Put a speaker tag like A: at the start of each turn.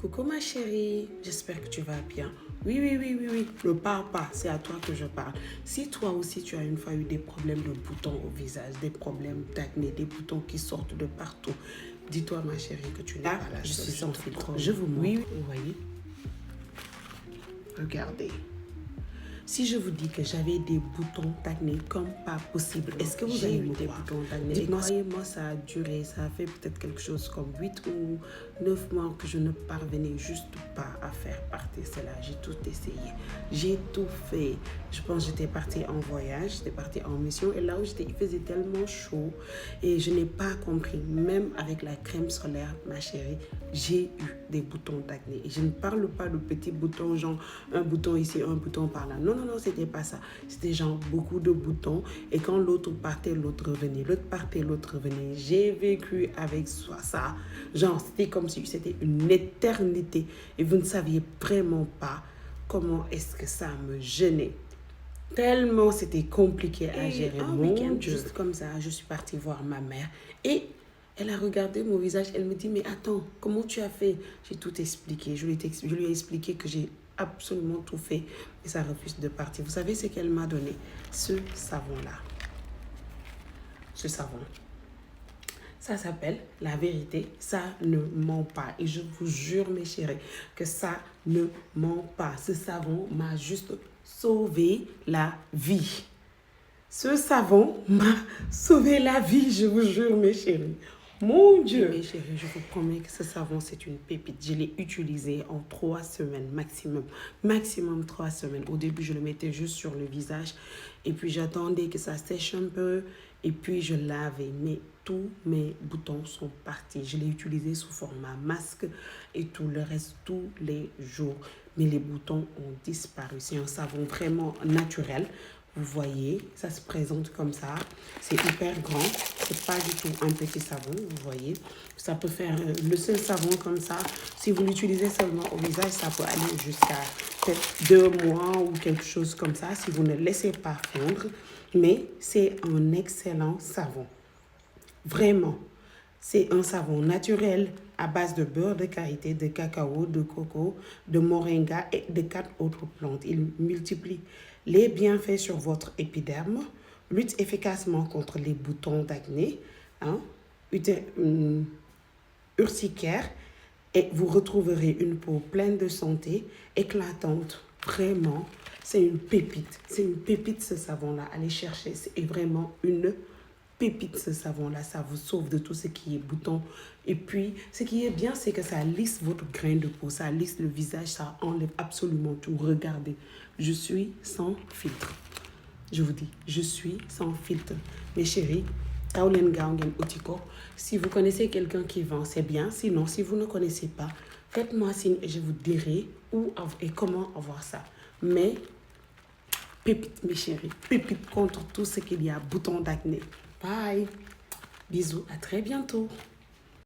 A: Coucou ma chérie, j'espère que tu vas bien. Oui, ne parle pas, c'est à toi que je parle. Si toi aussi tu as une fois eu des problèmes de boutons au visage, des problèmes d'acné, des boutons qui sortent de partout, dis-toi ma chérie que tu n'es pas la seule. Je suis sans filtre, je vous montre. Oui, vous voyez. Regardez. Si je vous dis que j'avais des boutons d'acné comme pas possible, est-ce que vous avez eu des boutons d'acné? Croyez-moi, ça a duré, ça a fait peut-être quelque chose comme 8 ou 9 mois que je ne parvenais juste pas à faire partir cela. J'ai tout essayé, j'ai tout fait. Je pense que j'étais partie en voyage, j'étais partie en mission et là où j'étais, il faisait tellement chaud et je n'ai pas compris, même avec la crème solaire, ma chérie, j'ai eu des boutons d'acné. Et je ne parle pas de petits boutons, genre un bouton ici, un bouton par là. Non, c'était pas ça. C'était genre beaucoup de boutons. Et quand l'autre partait, l'autre revenait. L'autre partait, l'autre revenait. J'ai vécu avec ça. Genre, c'était comme si c'était une éternité. Et vous ne saviez vraiment pas comment est-ce que ça me gênait. Tellement c'était compliqué à gérer. Un week-end, juste comme ça, je suis partie voir ma mère. Et elle a regardé mon visage. Elle me dit, mais attends, comment tu as fait? J'ai tout expliqué. Je lui ai expliqué que j'ai absolument tout fait. Mais ça refuse de partir. Vous savez ce qu'elle m'a donné? Ce savon-là. Ce savon. Ça s'appelle la vérité. Ça ne ment pas. Et je vous jure, mes chéris, que ça ne ment pas. Ce savon m'a juste sauvé la vie. Ce savon m'a sauvé la vie, je vous jure, mes chéris. Mon Dieu! Mes chéris, je vous promets que ce savon, c'est une pépite. Je l'ai utilisé en 3 semaines maximum. Maximum 3 semaines. Au début, je le mettais juste sur le visage. Et puis, j'attendais que ça sèche un peu. Et puis, je lavais. Mais tous mes boutons sont partis. Je l'ai utilisé sous format masque et tout le reste tous les jours. Mais les boutons ont disparu. C'est un savon vraiment naturel. Vous voyez, ça se présente comme ça. C'est hyper grand. C'est pas du tout un petit savon, vous voyez. Ça peut faire le seul savon comme ça. Si vous l'utilisez seulement au visage, ça peut aller jusqu'à peut-être 2 mois ou quelque chose comme ça, si vous ne laissez pas fondre. Mais c'est un excellent savon. Vraiment. C'est un savon naturel à base de beurre de karité, de cacao, de coco, de moringa et de 4 autres plantes. Il multiplie les bienfaits sur votre épiderme, lutte efficacement contre les boutons d'acné, urticaire, et vous retrouverez une peau pleine de santé, éclatante. Vraiment, c'est une pépite. C'est une pépite ce savon-là. Allez chercher, c'est vraiment une pépite ce savon-là, ça vous sauve de tout ce qui est bouton. Et puis, ce qui est bien, c'est que ça lisse votre grain de peau, ça lisse le visage, ça enlève absolument tout. Regardez, je suis sans filtre. Je vous dis, je suis sans filtre. Mes chéris, si vous connaissez quelqu'un qui vend, c'est bien. Sinon, si vous ne connaissez pas, faites-moi signe et je vous dirai où et comment avoir ça. Mais, pépite, mes chéris, pépite contre tout ce qu'il y a, boutons d'acné. Bye. Bisous, à très bientôt.